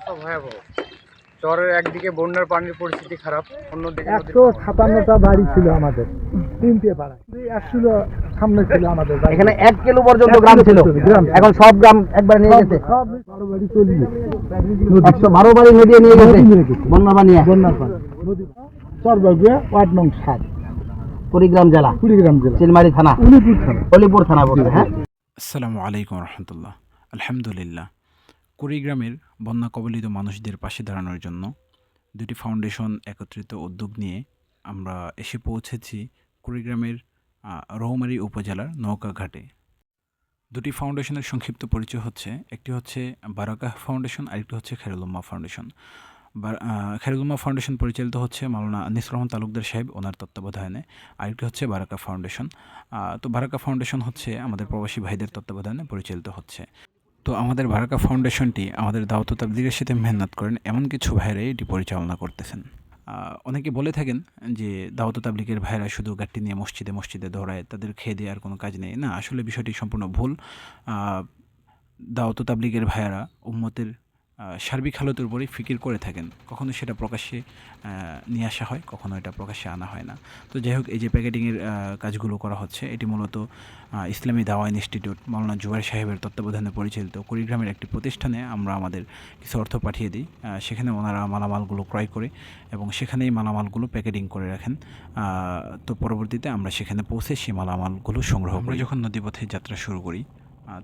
অবস্থা ভয়াবহ। চরের একদিকে বন্যার পানির পরিস্থিতি খারাপ, অন্যদিকে 157টা বাড়ি ছিল আমাদের, 3টে পাড়া, 100 সামনে ছিল আমাদের বাড়ি। এখানে 1 কিলো পর্যন্ত গ্রাম ছিল, এখন সব গ্রাম একবার নিয়ে গেছে। সব বড় বাড়ি চলে গেছে, 112 বাড়ি নদী নিয়ে গেছে বন্যা বানিয়ে। বন্যার পানি নদী। চরবাগুয়া ওয়ার্ড নং 7, কুড়িগ্রাম জেলা, চিলমারি থানা, অলিপুর থানা বলতে। হ্যাঁ, আসসালামু আলাইকুম রহমতুল্লাহ। আলহামদুলিল্লাহ, কুড়িগ্রামের বন্যা কবলিত মানুষদের পাশে দাঁড়ানোর জন্য দুটি ফাউন্ডেশন একত্রিত উদ্যোগ নিয়ে আমরা এসে পৌঁছেছি কুড়িগ্রামের রৌমারী উপজেলার নৌকাঘাটে। দুটি ফাউন্ডেশনের সংক্ষিপ্ত পরিচয় হচ্ছে, একটি হচ্ছে বারাকাহ ফাউন্ডেশন, আরেকটি হচ্ছে খায়রুল উম্মাহ ফাউন্ডেশন। খায়রুল উম্মাহ ফাউন্ডেশন পরিচালিত হচ্ছে মাওলানা আনিসুর রহমান তালুকদার সাহেব, ওনার তত্ত্বাবধানে। আরেকটি হচ্ছে বারাকা ফাউন্ডেশন। তো বারাকা ফাউন্ডেশন হচ্ছে আমাদের প্রবাসী ভাইদের তত্ত্বাবধানে পরিচালিত হচ্ছে। তো আমাদের বারাকা ফাউন্ডেশনটি আমাদের দাওয়াত তাবলীগের সাথে মেহনত করেন এমন কিছু ভাইরাই এটি পরিচালনা করতেছেন। অনেকে বলে থাকেন যে দাওয়াত তাবলীগের ভাইরা শুধু গাড়ি নিয়ে মসজিদে মসজিদে দৌড়ায়, তাদের খেয়ে দিয়ে আর কোনো কাজ নেই। না, আসলে বিষয়টি সম্পূর্ণ ভুল। দাওয়াত তাবলীগের ভাইয়ারা উম্মতের সার্বিক হালতের উপরেই ফিকির করে থাকেন, কখনো সেটা প্রকাশ্যে নিয়ে আসা হয়, কখনো এটা প্রকাশ্যে আনা হয় না। তো যাই হোক, এই যে প্যাকেটিংয়ের কাজগুলো করা হচ্ছে, এটি মূলত ইসলামী দাওয়া ইনস্টিটিউট মাওলানা জুবাইর সাহেবের তত্ত্বাবধানে পরিচালিত কুড়িগ্রামের একটি প্রতিষ্ঠানে আমরা আমাদের কিছু অর্থ পাঠিয়ে দিই। সেখানে ওনারা মালামালগুলো ক্রয় করে এবং সেখানেই মালামালগুলো প্যাকেটিং করে রাখেন। তো পরবর্তীতে আমরা সেখানে পৌঁছে সেই মালামালগুলো সংগ্রহ করি। যখন নদীপথে যাত্রা শুরু করি,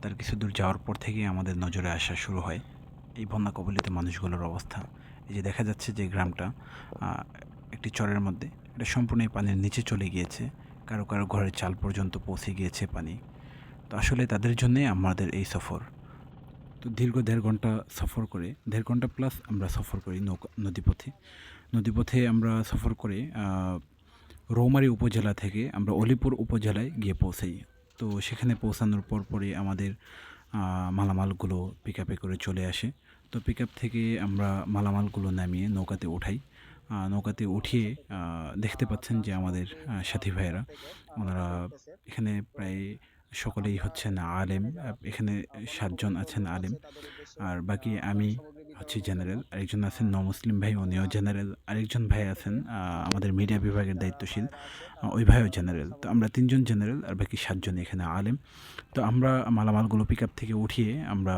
তার কিছু দূর যাওয়ার পর থেকেই আমাদের নজরে আসা শুরু হয় এই বন্যা কবলিত মানুষগুলোর অবস্থা। এই যে দেখা যাচ্ছে যে গ্রামটা একটি চরের মধ্যে, এটা সম্পূর্ণই পানির নিচে চলে গিয়েছে, কারো কারো ঘরের চাল পর্যন্ত পৌঁছে গিয়েছে পানি। তো আসলে তাদের জন্যই আমাদের এই সফর। তো দীর্ঘ 1.5 ঘন্টা সফর করে, 1.5 ঘন্টা প্লাস আমরা সফর করি নদীপথে আমরা সফর করে রৌমারী উপজেলা থেকে আমরা অলিপুর উপজেলায় গিয়ে পৌঁছাই। তো সেখানে পৌঁছানোর পরপরই আমাদের মালামালগুলো পিক আপে করে চলে আসে। তো পিক আপ থেকে আমরা মালামালগুলো নামিয়ে নৌকাতে উঠাই। নৌকাতে উঠিয়ে দেখতে পাচ্ছেন যে আমাদের সাথী ভাইয়েরা, ওনারা এখানে প্রায় সকলেই হচ্ছেন আলেম। এখানে 7 জন আছেন আলেম, আর বাকি আমি হচ্ছে জেনারেল, আরেকজন আছেন মুসলিম ভাই, উনিও জেনারেল, আরেকজন ভাই আছেন আমাদের মিডিয়া বিভাগের দায়িত্বশীল, ওই ভাইও জেনারেল। তো আমরা 3 জন জেনারেল আর বাকি 7 জন এখানে আলেম। তো আমরা মালামালগুলো পিক আপ থেকে উঠিয়ে আমরা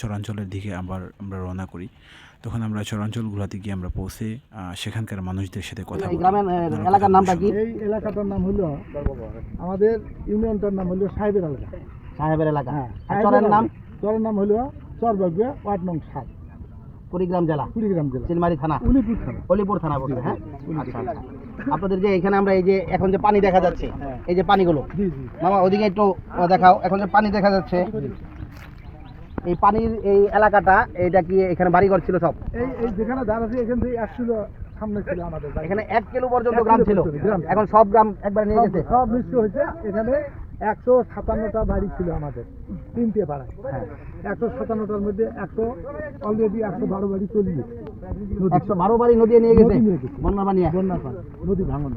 চরাঞ্চলের দিকে আমরা রওনা করি। তখন আমরা চরাঞ্চলগুলোতে গিয়ে আমরা পৌঁছে সেখানকার মানুষদের সাথে কথা বলি। এলাকার নামটা কি? এই এলাকাটার নাম হলো, আমাদের ইউনিয়নটার নাম হলো সাহেবের এলাকা। সাহেবের এলাকা। হ্যাঁ, চরের নাম হলো চরবাগুয়া ওয়ার্ড নং 7, কুড়িগ্রাম জেলা, চিলমারি থানা, অলিপুর থানা বলতে। হ্যাঁ, আচ্ছা। আপনাদের যে এখানে আমরা এই যে এখন যে পানি দেখা যাচ্ছে, এই যে পানিগুলো, মামা ওদিকে একটু দেখাও। এখন যে পানি দেখা যাচ্ছে, এই পানির এই এলাকাটা, এইটা কি এখানে বাড়িঘর ছিল সব? এই যেখানে দাঁড়াচ্ছি এখান থেকে 100 সামনে ছিল আমাদের বাড়ি। এখানে 1 কিলো পর্যন্ত গ্রাম ছিল, এখন সব গ্রাম একবার নিয়ে গেছে। সব মিশ্র হয়েছে। এখানে 157টা বাড়ি ছিল আমাদের, 3টে পাড়ায়। 157টার মধ্যে অলরেডি 112 বাড়ি চলে গেছে। 112 বাড়ি নদী নিয়ে গেছে বন্যার পানি, নদী ভাঙন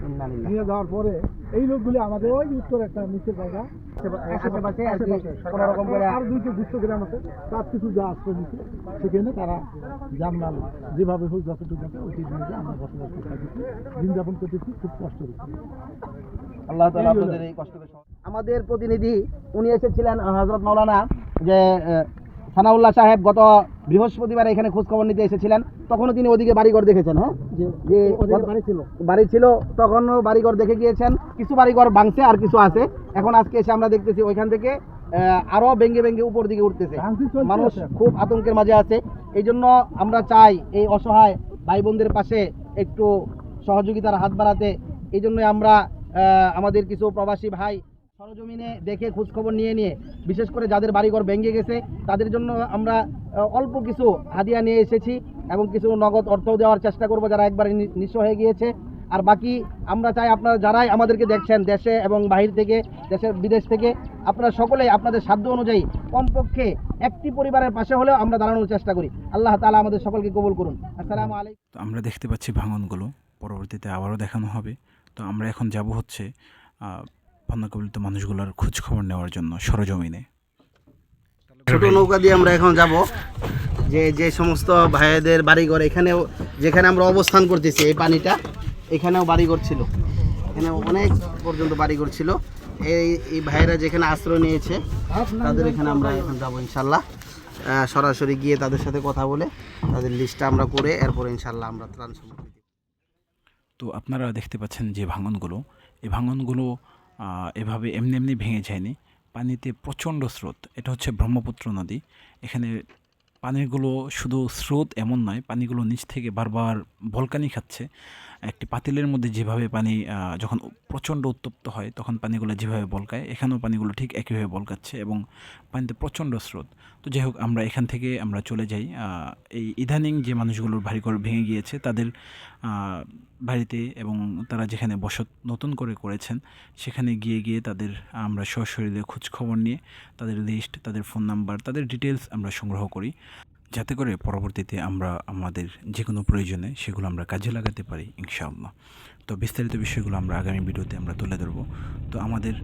নিয়ে যাওয়ার পরে এই লোকগুলি আমাদের ওই উত্তর একটা নিচের জায়গা আশেপাশে আর কি কোনো রকম করে আর 2টি গুপ্ত গ্রাম আছে, তার কিছু যা আশ্রয় নিচ্ছে। সেখানে তারা জানলাম যেভাবে হোক যতটুকু আছে ওইটি নিয়ে আমরা বসবাস করতেছি, দিন যাপন করতেছি, খুব কষ্ট হচ্ছে। আল্লাহ তাআলা আপনাদের এই কষ্টকে। আমাদের প্রতিনিধি উনি এসেছিলেন হযরত মাওলানা যে সানাউল্লাহ সাহেব, গত বৃহস্পতিবার এখানে খোঁজ খবর নিতে এসেছিলেন। তখনও তিনি ওদিকে বাড়িঘর দেখেছেন। হ্যাঁ, যে বাড়ি ছিল, তখনও বাড়িঘর দেখে গিয়েছেন। কিছু বাড়িঘর ভাঙছে আর কিছু আছে। এখন আজকে এসে আমরা দেখতেছি ওইখান থেকে আরো ভেঙে ভেঙে উপর দিকে উঠতেছে। মানুষ খুব আতঙ্কের মাঝে আছে। এই জন্য আমরা চাই এই অসহায় ভাই বোনদের পাশে একটু সহযোগিতার হাত বাড়াতে। এই জন্য আমরা আমাদের কিছু প্রবাসী ভাই সরজমিনে দেখে খোঁজখবর নিয়ে বিশেষ করে যাদের বাড়িঘর ভেঙে গেছে তাদের জন্য আমরা অল্প কিছু হাদিয়া নিয়ে এসেছি এবং কিছু নগদ অর্থ দেওয়ার চেষ্টা করব যারা একবার নিঃস্ব হয়ে গিয়েছে। আর বাকি আমরা চাই আপনারা যারাই আমাদেরকে দেখছেন দেশে এবং বাহির থেকে, দেশের বিদেশ থেকে, আপনারা সকলেই আপনাদের সাধ্য অনুযায়ী কমপক্ষে একটি পরিবারের পাশে হলেও আমরা দাঁড়ানোর চেষ্টা করি। আল্লাহ তাআলা আমাদের সকলকে কবুল করুন। আসসালামু আলাইকুম। আমরা দেখতে পাচ্ছি ভাঙনগুলো, পরবর্তীতে আবারও দেখানো হবে। তো আমরা এখন যাব হচ্ছে বন্যা কবলিত মানুষগুলোর খোঁজ খবর নেওয়ার জন্য সরজমিনে। ছোট নৌকা দিয়ে আমরা এখন যাব যে যে সমস্ত ভাইদের বাড়িঘর এখানেও, যেখানে আমরা অবস্থান করতেছি এই পানিটা, এখানেও বাড়িঘর ছিল, এখানে অনেক পর্যন্ত বাড়িঘর ছিল। এই ভাইয়েরা যেখানে আশ্রয় নিয়েছে তাদের এখানে আমরা এখন যাবো ইনশাল্লাহ, সরাসরি গিয়ে তাদের সাথে কথা বলে তাদের লিস্টটা আমরা করে এরপরে ইনশাল্লাহ আমরা ত্রাণ সামগ্রী দিব। তো আপনারা দেখতে পাচ্ছেন যে ভাঙনগুলো, এই ভাঙনগুলো এভাবে এমনি এমনি ভেঙে যায়নি, পানিতে প্রচণ্ড স্রোত। এটা হচ্ছে ব্রহ্মপুত্র নদী। এখানে পানিগুলো শুধু স্রোত এমন নয়, পানিগুলো নিচ থেকে বারবার ভলকানি খাচ্ছে। একটি পাতিলের মধ্যে যেভাবে পানি যখন প্রচণ্ড উত্তপ্ত হয় তখন পানিগুলো যেভাবে বলকায়, এখানেও পানিগুলো ঠিক একইভাবে বলকাচ্ছে এবং পানিতে প্রচণ্ড স্রোত। তো যাই হোক, আমরা এখান থেকে আমরা চলে যাই। এই ইদানিং যে মানুষগুলোর বাড়িঘর ভেঙে গিয়েছে তাদের বাড়িতে এবং তারা যেখানে বসত নতুন করে করেছেন সেখানে গিয়ে তাদের আমরা সশরীরে খোঁজখবর নিয়ে তাদের লিস্ট, তাদের ফোন নাম্বার, তাদের ডিটেলস আমরা সংগ্রহ করি, যাতে করে পরবর্তীতে আমরা আমাদের যে কোনো প্রয়োজনে সেগুলো আমরা কাজে লাগাতে পারি ইনশাআল্লাহ। তো বিস্তারিত বিষয়গুলো আমরা আগামী ভিডিওতে আমরা তুলে ধরব। তো আমাদের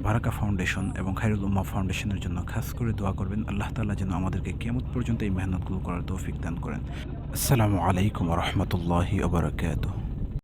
বারাকা ফাউন্ডেশন এবং খায়রুল উম্মাহ ফাউন্ডেশনের জন্য খাস করে দোয়া করবেন, আল্লাহ তাআলা যেন আমাদেরকে কিয়ামত পর্যন্ত এই মেহনতগুলো করার তৌফিক দান করেন। আসসালামু আলাইকুম ওয়া রাহমাতুল্লাহি ওয়া বারাকাতুহু।